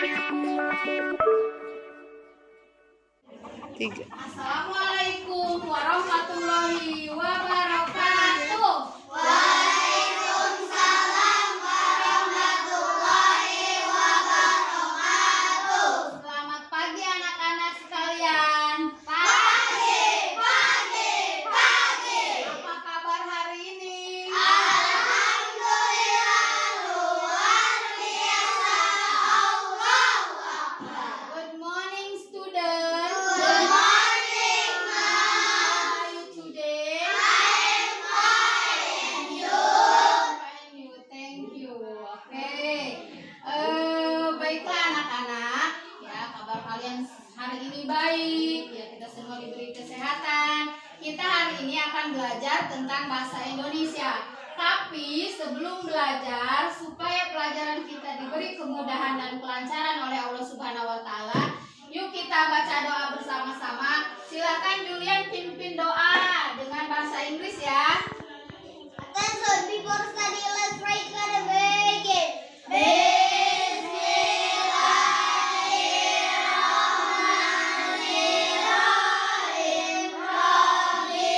Tiga. Assalamualaikum warahmatullahi wabarakatuh. Waalaikumsalam warahmatullahi wabarakatuh. Selamat pagi anak-anak sekalian. Pagi. Apa kabar hari ini? Alhamdulillah luar biasa. Allahu Akbar. Good morning student. Good morning, How Ma'am. are you today? I'm fine. You? Fine, you. Thank you. Oke. Baiklah anak-anak. Ya, kabar kalian hari ini baik. Ya, kita semua diberi kesehatan. Kita hari ini akan belajar tentang bahasa Indonesia. Tapi sebelum belajar, supaya pelajaran kita diberi kemudahan dan kelancaran oleh Allah Subhanahu wa taala, yuk kita baca doa bersama-sama. Silakan Julian pimpin doa dengan bahasa Inggris ya. Attention, before study, let's pray for the begin. Bismillahirrahmanirrahim. Rabbi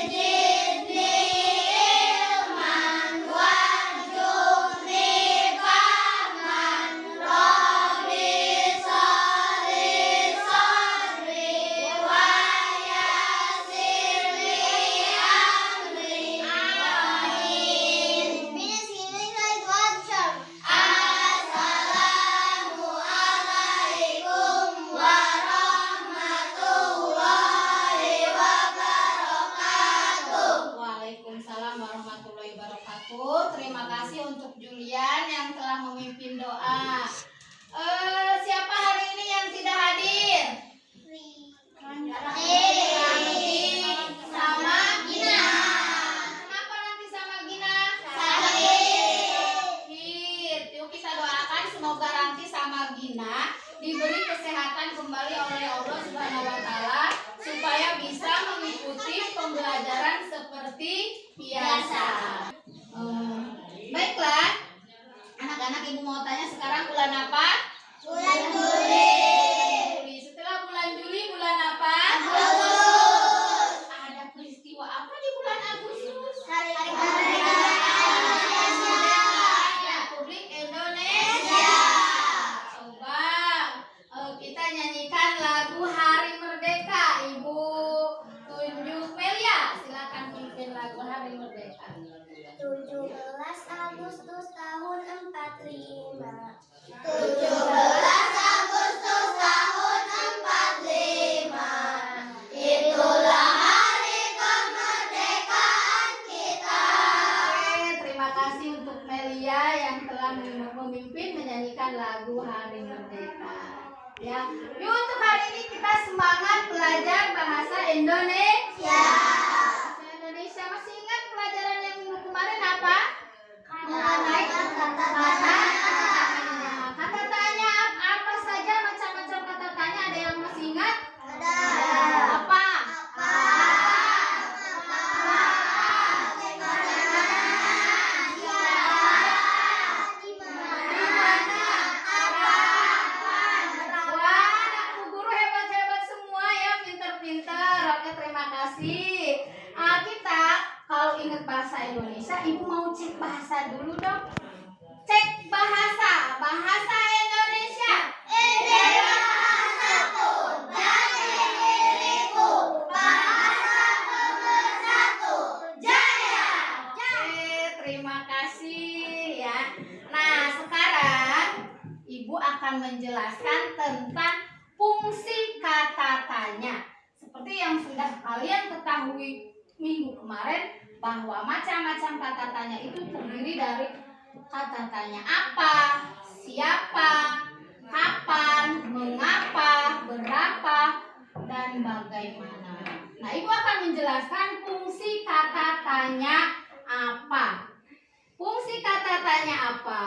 zidni ilman warzuqni fahman. Rabbi sholli sadri wa yassir li amri. Amin. Finish English like watcher. Assalamualaikum warahmatullahi wabarakatuh. Waalaikumsalam warahmatullahi wabarakatuh. Terima kasih untuk Julian yang telah memimpin doa. Siapa hari ini yang tidak hadir? Ranti sama Gina. Kenapa Ranti sama Gina? Sakit. Yuk kita doakan semoga Ranti sama Gina diberi kesehatan kembali oleh Allah Subhanahu wa taala supaya bisa mengikuti pembelajaran seperti biasa. Baiklah. Anak-anak, Ibu mau tanya sekarang bulan apa? Bulan Juli. Juli. Setelah bulan Juli bulan apa? Agustus. Ada peristiwa apa di bulan Agustus? Hari Republik Indonesia. Coba kita nyanyikan lagu Hari Merdeka. Ibu tunjuk Melia. Silakan pimpin lagu Hari Merdeka. 17 Agustus tahun 45. 17 Agustus tahun 45. Itulah hari kemerdekaan kita. Oke, terima kasih untuk Melia yang telah memimpin menyanyikan lagu Hari Merdeka. Ya, yuk untuk hari ini kita semangat belajar bahasa Indonesia. Bahasa Indonesia, masih ingat pelajaran yang minggu kemarin apa? Mengenai kata tanya apa saja, macam-macam kata tanya, ada yang masih ingat? Ada. Apa? Wah, anakku guru hebat-hebat semua ya, pinter-pinter. Oke, terima kasih. Kita kalau ingat bahasa Indonesia, Ibu mau cek bahasa dulu dong. Cek bahasa Indonesia. Ini bahasaku dan diriku, bahasa pemersatu jaya. Oke, terima kasih ya. Nah, sekarang Ibu akan menjelaskan tentang fungsi kata tanya. Seperti yang sudah kalian ketahui minggu kemarin, bahwa macam-macam kata tanya itu terdiri dari kata tanya apa, siapa, kapan, mengapa, berapa, dan bagaimana. Nah, Ibu akan menjelaskan fungsi kata tanya apa. Fungsi kata tanya apa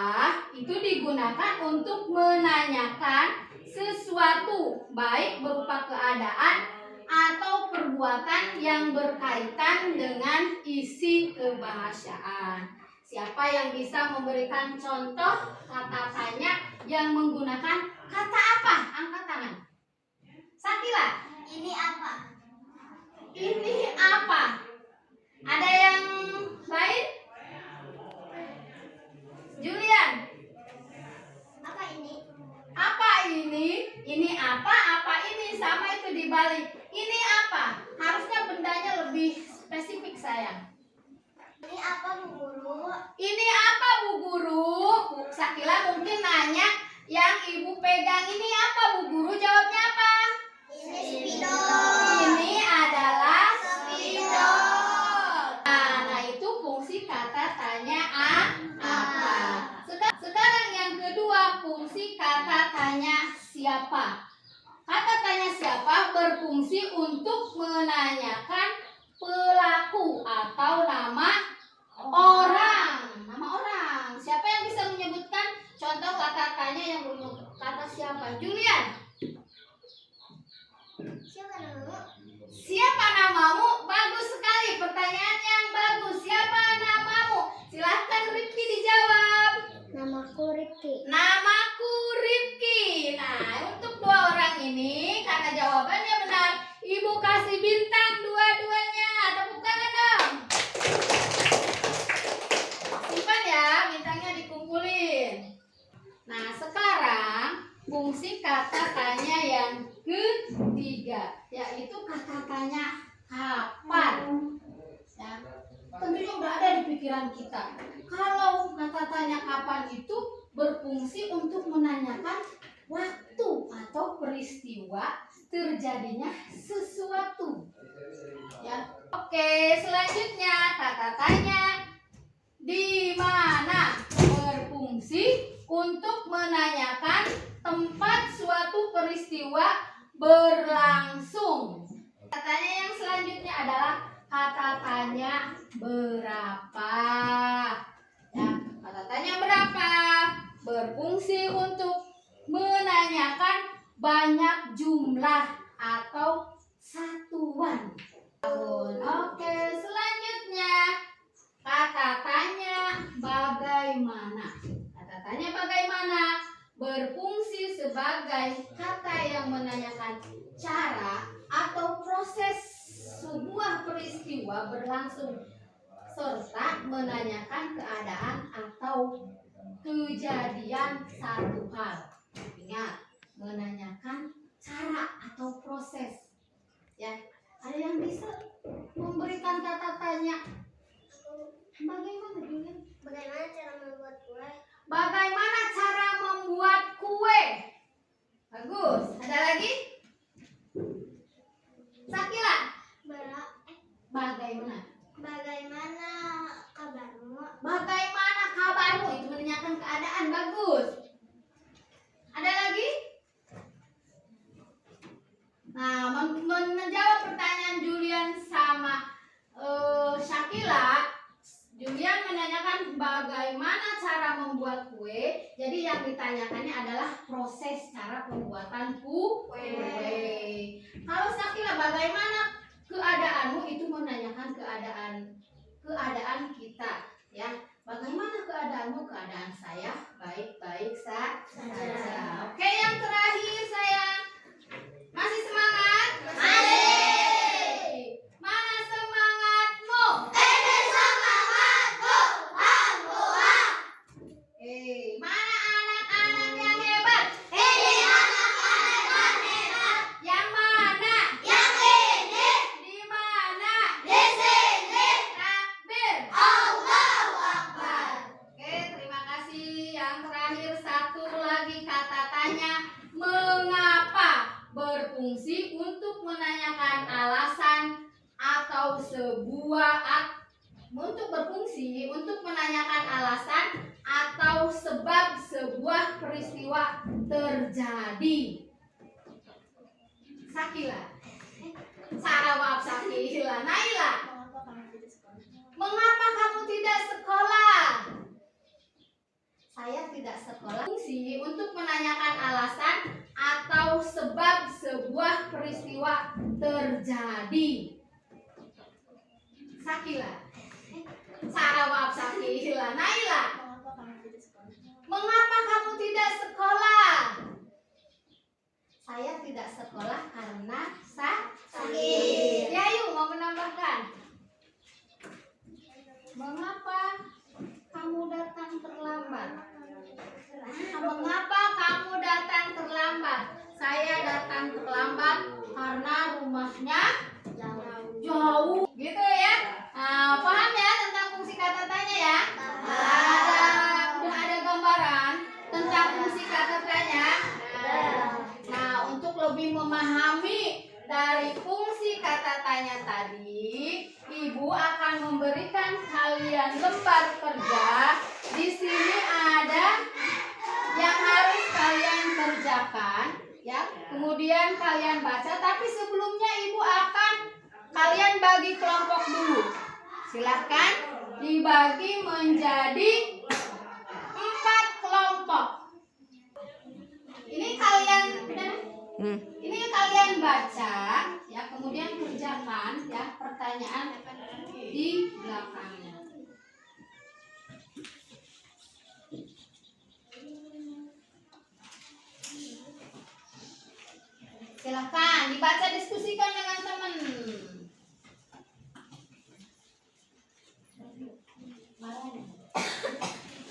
itu digunakan untuk menanyakan sesuatu, baik berupa keadaan atau perbuatan yang berkaitan dengan isi kebahasaan. Siapa yang bisa memberikan contoh kata tanya yang menggunakan Kata apa? Angkat tangan. Sakila, Ini apa? ini apa? Ada yang lain? Julian, Apa ini? apa ini? Ini apa? Apa ini? Sama itu dibalik. Ini apa? Harusnya bendanya lebih spesifik sayang. Ini apa, Bu Guru? Ini apa Bu Guru? Bu Sakila mungkin nanya yang ibu pegang ini apa Bu Guru? Jawabnya apa? Ini spidol. Ini adalah Spidol. Nah itu fungsi kata tanya apa. Sekarang yang kedua fungsi kata tanya siapa. Kata tanya siapa berfungsi untuk menanyakan pelaku atau nama orang. Nama orang. Siapa yang bisa menyebutkan contoh kata tanya yang berujuk kata siapa? Julian. Siapa namamu? Siapa namamu? Bagus sekali. Pertanyaan yang bagus. Siapa namamu? Silahkan Rifki dijawab. Namaku Rifki. Namaku Rifki. Nah, untuk dua orang ini karena jawabannya benar, Ibu kasih bintang dua-duanya. Tepuk tangan dong. Simpan ya, bintangnya dikumpulin. Nah, sekarang fungsi kata tanya yang ketiga, yaitu kata tanya kapan. Ya, tentunya udah ada di pikiran kita. Kalau kata tanya kapan itu berfungsi untuk menanyakan waktu atau peristiwa terjadinya sesuatu. Ya, oke. Selanjutnya kata tanya di mana berfungsi untuk menanyakan tempat suatu peristiwa berlangsung. Kata tanya yang selanjutnya adalah kata tanya berapa. Ya, kata tanya berapa berfungsi untuk menanyakan banyak jumlah atau satuan tahun. Oke, selanjutnya kata tanya bagaimana. Kata tanya bagaimana berfungsi sebagai kata yang menanyakan cara atau proses sebuah peristiwa berlangsung serta menanyakan keadaan atau kejadian satu hal. Ingat, menanyakan cara atau proses. Ya, ada yang bisa memberikan kata tanya bagaimana Julian? Bagaimana cara membuat kue? Bagaimana cara membuat kue? Bagus. Ada lagi? Sakila, bagaimana? Bagaimana kabarmu? Bagaimana kabarmu? Itu menanyakan keadaan. Bagus. Ada lagi? Nah, menjawab pertanyaan Julian sama Syakila, Julian menanyakan bagaimana cara membuat kue. Jadi yang ditanyakannya adalah proses cara pembuatan kue. Kalau Syakila, bagaimana keadaanmu, itu menanyakan keadaan kita, ya. Bagaimana keadaanmu? Keadaan saya baik-baik saja. Oke, yang terakhir sayang. Masih semangat? Masih. Mana semangatmu? Ini semangatku, Alhamdulillah. Mana anak-anak yang hebat? Ini anak-anak hebat. Yang mana? Yang ini, Di mana? di sini. Takbir. Allahu Akbar. Oke, terima kasih. Yang terakhir satu lagi kata tanya mengapa berfungsi untuk menanyakan alasan atau untuk berfungsi untuk menanyakan alasan atau sebab sebuah peristiwa terjadi. Sakila. Sarawak Sakila. Naila. Mengapa kamu tidak sekolah? Saya tidak sekolah. Fungsi untuk menanyakan alasan atau sebab sebuah peristiwa terjadi. Sakila. Sarawak Sakila. Naila. Mengapa kamu tidak sekolah? Dari fungsi kata tanya tadi, Ibu akan memberikan kalian lembar kerja. Di sini ada yang harus kalian kerjakan, ya. Kemudian kalian baca, tapi sebelumnya Ibu akan kalian bagi kelompok dulu. Silahkan dibagi menjadi 4 kelompok. Ini kalian baca, ya. Kemudian kerjakan, ya, pertanyaan di belakangnya. Silahkan dibaca, diskusikan dengan teman.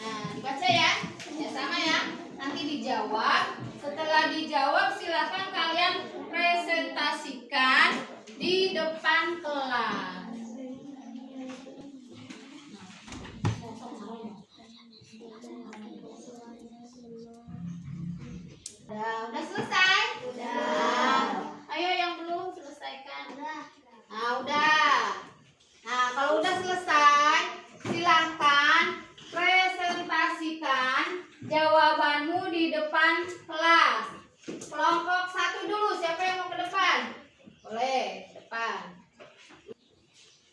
Nah, dibaca ya, ya sama ya. Nanti dijawab. Setelah dijawab, silakan kalian presentasikan di depan kelas. Udah selesai? Udah. Ayo yang belum selesaikan. Nah, udah. Nah, kalau udah selesai, silakan presentasikan jawabanmu di depan kelas. Kelompok 1 dulu, siapa yang mau ke depan? Boleh, depan.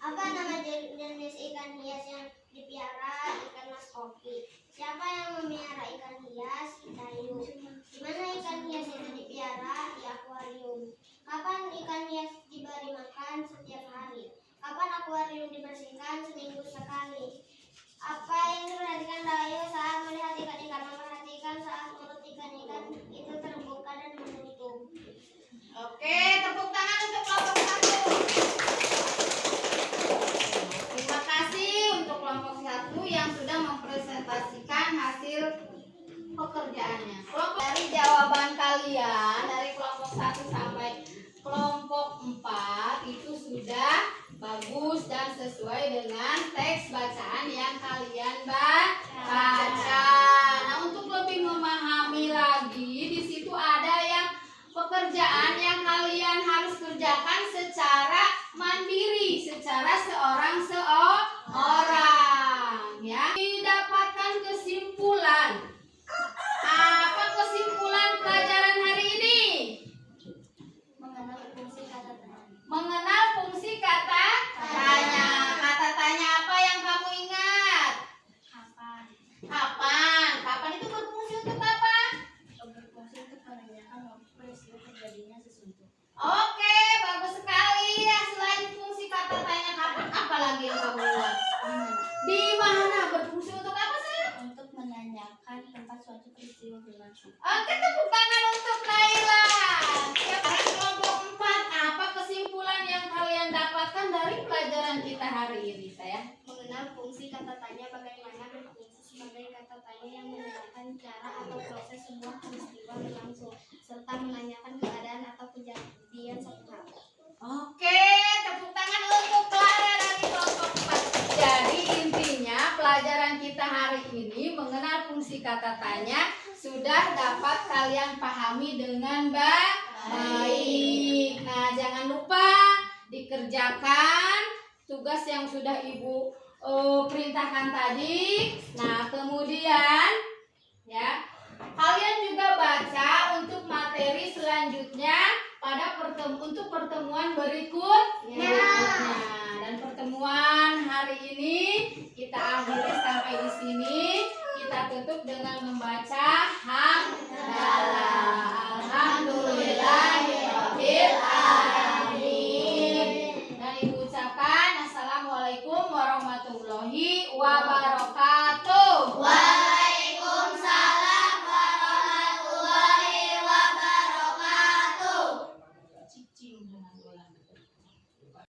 Apa nama jenis ikan hias yang dipiara? Ikan mas koki. Siapa yang memelihara ikan hias? Dayu. Di mana ikan hias itu dipiara? Di akuarium. Kapan ikan hias diberi makan? Setiap hari. Kapan akuarium dibersihkan? Seminggu sekali. Apa yang diperhatikan Dayu saat melihat ikan-ikan? Memperhatikan saat mulut ikan-ikan itu terbuka dan menutup. Oke, tepuk tangan untuk kelompok 1. Terima kasih untuk kelompok 1 yang sudah mempresentasikan hasil pekerjaannya. Kelompok dari jawaban kalian dari kelompok 1 sampai kelompok 4 itu sudah bagus dan sesuai dengan teks bacaan yang kalian baca. Nah, untuk lebih memahami lagi, di situ ada yang pekerjaan yang kalian harus kerjakan secara mandiri, secara seorang ya. Didapatkan kesimpulan. Apa kesimpulan pelajaran hari ini? Mengenal fungsi kata tanya. Mengenal fungsi kata tanya. Kata tanya apa yang kamu ingat? Kapan? Kapan? Kapan itu berfungsi untuk apa? Berfungsi untuk menanyakan waktu peristiwa terjadinya sesuatu. Oke, bagus sekali ya. Selain fungsi kata tanya kapan, apa lagi yang kamu ingat? Di mana berfungsi untuk apa sayang? Untuk menanyakan tempat suatu peristiwa berlangsung. Oke, tepuk tangan untuk Naila. Sekarang kelompok 4, apa kesimpulan yang kalian dapatkan dari pelajaran kita hari ini, sayang? Mengenal fungsi kata tanya, bagaimana berfungsi sebagai kata tanya yang menerangkan cara atau proses sebuah peristiwa berlangsung, serta menanyakan keadaan atau kejadian suatu hal. Oke, tepuk tangan untuk Clara dari kelompok 4. Jadi intinya pelajaran kita hari ini mengenal fungsi kata tanya sudah dapat kalian pahami dengan baik. Nah, jangan lupa dikerjakan tugas yang sudah Ibu perintahkan tadi. Nah, kemudian ya, kalian juga baca untuk materi selanjutnya pada untuk pertemuan berikutnya. Dan pertemuan hari ini kita akhiri sampai di sini. Kita tutup dengan membaca hamdalah. Alhamdulillahirabbil alamin. Dan Ibu ucapkan assalamualaikum warahmatullahi wabarakatuh.